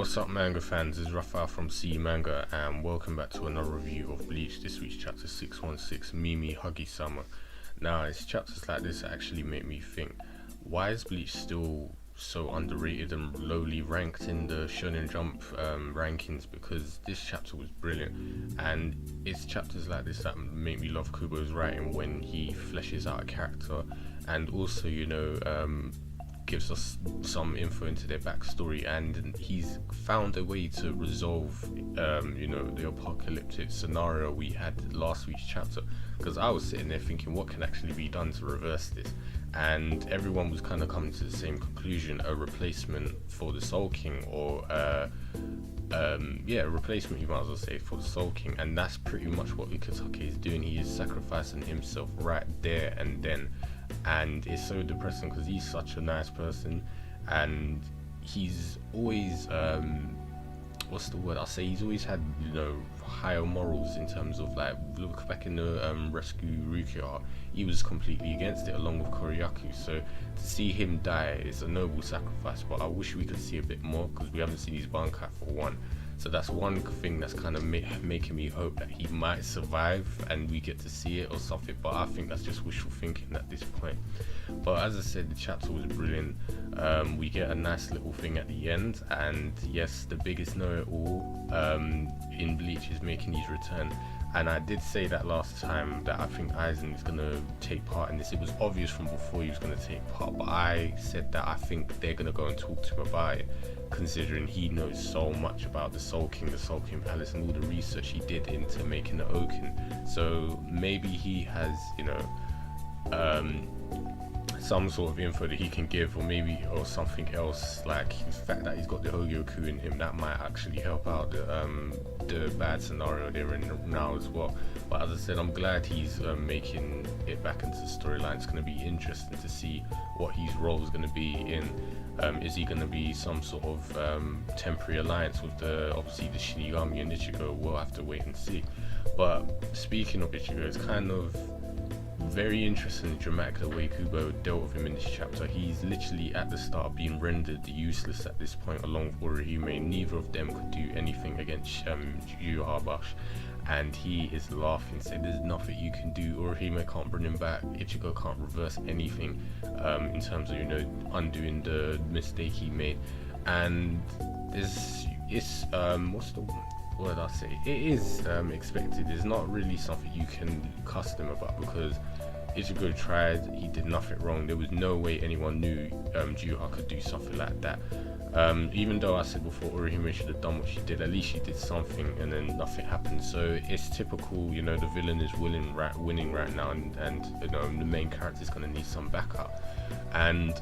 What's up, manga fans? This is Rafael from C Manga, and welcome back to another review of Bleach. This week's chapter 616, Mimihagi-sama. Now, it's chapters like this that actually make me think, why is Bleach still so underrated and lowly ranked in the Shonen Jump rankings? Because this chapter was brilliant, and it's chapters like this that make me love Kubo's writing when he fleshes out a character, and also, gives us some info into their backstory, and he's found a way to resolve the apocalyptic scenario we had last week's chapter, because I was sitting there thinking what can actually be done to reverse this, and everyone was kind of coming to the same conclusion: a replacement for the Soul King, or a replacement, you might as well say, for the Soul King. And that's pretty much what Ukitake is doing. He is sacrificing himself right there and then, and it's so depressing because he's such a nice person, and he's always he's always had higher morals in terms of, like, look back in the rescue Rukia arc, he was completely against it along with Koryaku. So to see him die is a noble sacrifice, but I wish we could see a bit more because we haven't seen his Bankai for one. So that's one thing that's kind of making me hope that he might survive and we get to see it or something, but I think that's just wishful thinking at this point. But as I said, the chapter was brilliant. We get a nice little thing at the end, and yes, the biggest know-it-all in Bleach is making his return. And I did say that last time that I think Aizen is going to take part in this. It was obvious from before he was going to take part, but I said that I think they're going to go and talk to him about it, considering he knows so much about the Soul King Palace, and all the research he did into making the Oaken. So maybe he has, some sort of info that he can give, or something else, like the fact that he's got the Hogyoku in him, that might actually help out the bad scenario they're in now as well. But as I said, I'm glad he's making it back into the storyline. It's going to be interesting to see what his role is going to be in. Is he going to be some sort of temporary alliance with obviously the Shinigami and Ichigo? We'll have to wait and see. But speaking of Ichigo, it's kind of very interesting and dramatic the way Kubo dealt with him in this chapter. He's literally at the start being rendered useless at this point along with Orihime. Neither of them could do anything against Yu Habash, and he is laughing, saying there's nothing you can do. Orihime can't bring him back, Ichigo can't reverse anything in terms of undoing the mistake he made. And it's what did I say? It is expected. It's not really something you can custom about, because Ichigo tried, he did nothing wrong. There was no way anyone knew Juha could do something like that. Even though I said before Orihime should have done what she did, at least she did something, and then nothing happened. So it's typical, the villain is winning right now, and the main character is going to need some backup. And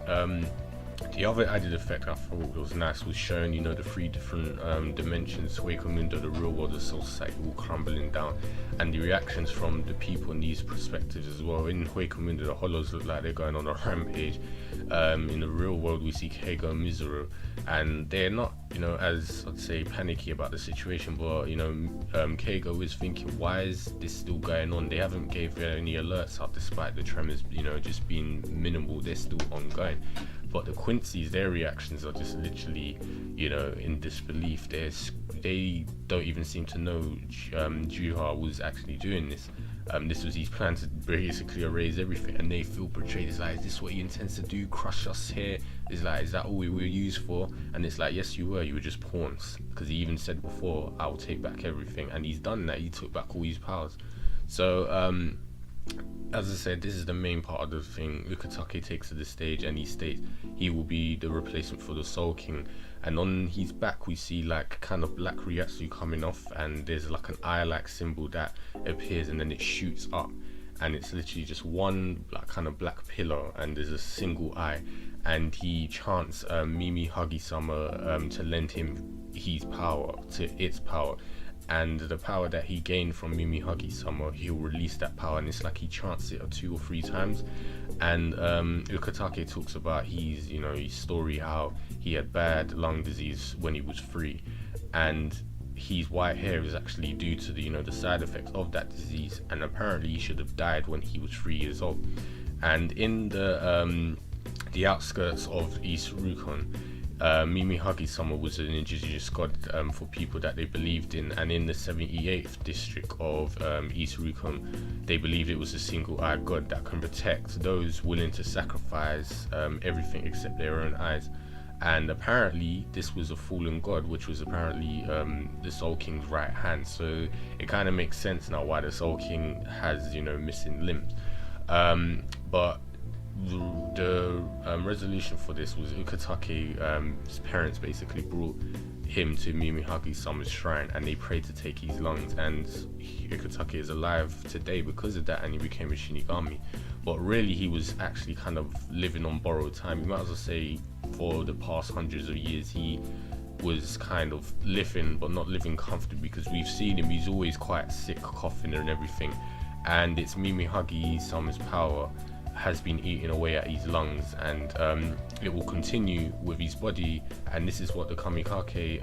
the other added effect I thought was nice was showing, the three different dimensions, Hueco Mundo, the real world, the Soul Society, all crumbling down, and the reactions from the people in these perspectives as well. In Hueco Mundo, the Hollows look like they're going on a rampage. In the real world, we see Keigo and Mizuru, and they're not, as I'd say, panicky about the situation, but Keigo is thinking, why is this still going on? They haven't gave any alerts out, despite the tremors, just being minimal. They're still ongoing. But the Quincy's, their reactions are just literally, in disbelief. They don't even seem to know Juha was actually doing this. This was his plan to basically erase everything, and they feel betrayed. It's like, is this what he intends to do? Crush us here? It's like, is that all we were used for? And it's like, yes, you were just pawns. Because he even said before, I will take back everything, and he's done that. He took back all his powers. So, as I said, this is the main part of the thing. Ukitake takes to the stage, and he states he will be the replacement for the Soul King. And on his back we see like kind of black Ryatsu coming off, and there's like an eye-like symbol that appears, and then it shoots up, and it's literally just one kind of black pillar, and there's a single eye, and he chants Mimihagi-sama to lend him his power, to its power. And the power that he gained from Mimihagi-sama, he'll release that power, and it's like he chants it 2 or 3 times. And Ukitake talks about his story, how he had bad lung disease when he was free, and his white hair is actually due to the side effects of that disease, and apparently he should have died when he was 3 years old. And in the outskirts of East Rukon, Mimihagi-sama was an indigenous god for people that they believed in, and in the 78th district of East Rukon, they believed it was a single-eyed god that can protect those willing to sacrifice everything except their own eyes. And apparently this was a fallen god, which was apparently the Soul King's right hand, so it kind of makes sense now why the Soul King has, you know, missing limbs. But the resolution for this was Ukitake's parents basically brought him to Mimihagi-sama's shrine, and they prayed to take his lungs, and Ukitake is alive today because of that, and he became a Shinigami. But really he was actually kind of living on borrowed time. You might as well say for the past hundreds of years he was kind of living, but not living comfortably, because we've seen him, he's always quite sick, coughing and everything, and it's Mimihagi-sama's power has been eating away at his lungs, and it will continue with his body. And this is what the Kamikake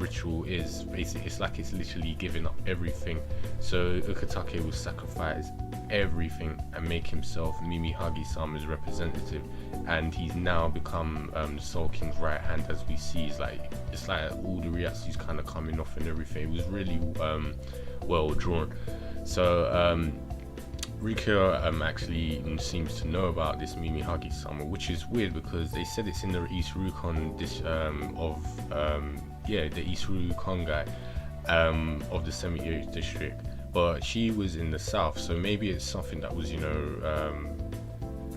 ritual is. Basically, it's like it's literally giving up everything. So Ukitake will sacrifice everything and make himself Mimihagi-sama's representative, and he's now become the Soul King's right hand. As we see, it's like all the Ryatsu's kind of coming off and everything. It was really well drawn. So Rukia actually seems to know about this Mimihagi-sama, which is weird because they said it's in the East Rukon the East Rukon guy of the 78th district, but she was in the south, so maybe it's something that was, you know,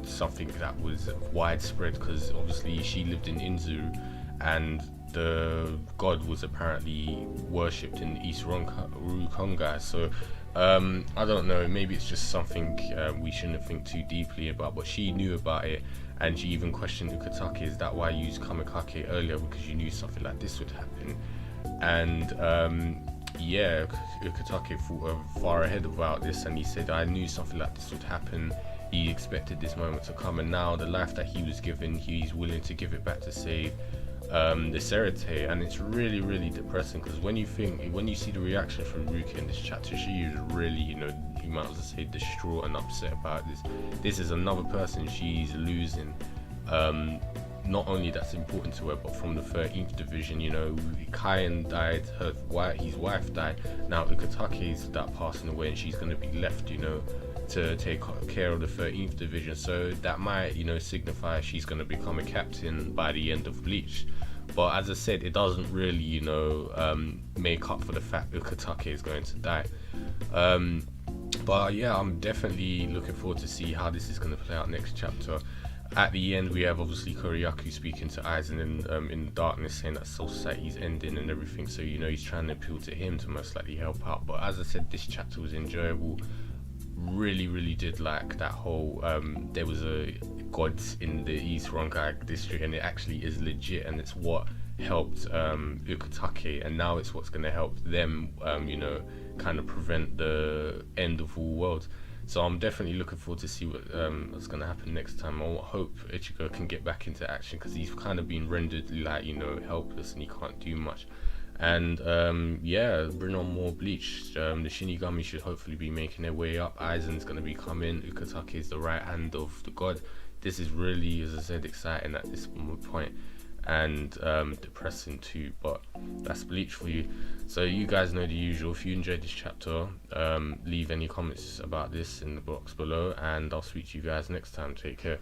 something that was widespread, because obviously she lived in Inzu, and the god was apparently worshipped in the East Rukon guy. So I don't know, maybe it's just something we shouldn't think too deeply about, but she knew about it, and she even questioned Ukitake, is that why you used Kamikake earlier, because you knew something like this would happen? And yeah, Ukitake thought far ahead about this, and he said, I knew something like this would happen. He expected this moment to come, and now the life that he was given, he's willing to give it back to save the Serete. And it's really, really depressing, because when you see the reaction from Ruki in this chapter, she is really, you know, you might as well say distraught and upset about this. This is another person she's losing. Not only that's important to her, but from the 13th division, you know, Kaien died, his wife died. Now Ukitake's that passing away, and she's going to be left, you know, to take care of the 13th division. So that might, you know, signify she's going to become a captain by the end of Bleach. But as I said, it doesn't really, you know, make up for the fact Ukitake is going to die. But yeah, I'm definitely looking forward to see how this is going to play out next chapter. At the end, we have obviously Koryaku speaking to Aizen in the darkness, saying that Soul Society's ending and everything. So, you know, he's trying to appeal to him to most likely help out. But as I said, this chapter was enjoyable. Really, really did like that whole there was a god in the East Rongai district, and it actually is legit, and it's what helped Ukitake, and now it's what's going to help them, you know, kind of prevent the end of all worlds. So I'm definitely looking forward to see what's going to happen next time. I hope Ichigo can get back into action, because he's kind of been rendered, like, you know, helpless, and he can't do much. And yeah, bring on more Bleach. The Shinigami should hopefully be making their way up. Aizen's going to be coming. Ukitake is the right hand of the god. This is really, as I said, exciting at this point, and depressing too, but that's Bleach for you. So you guys know the usual. If you enjoyed this chapter, leave any comments about this in the box below, and I'll speak to you guys next time. Take care.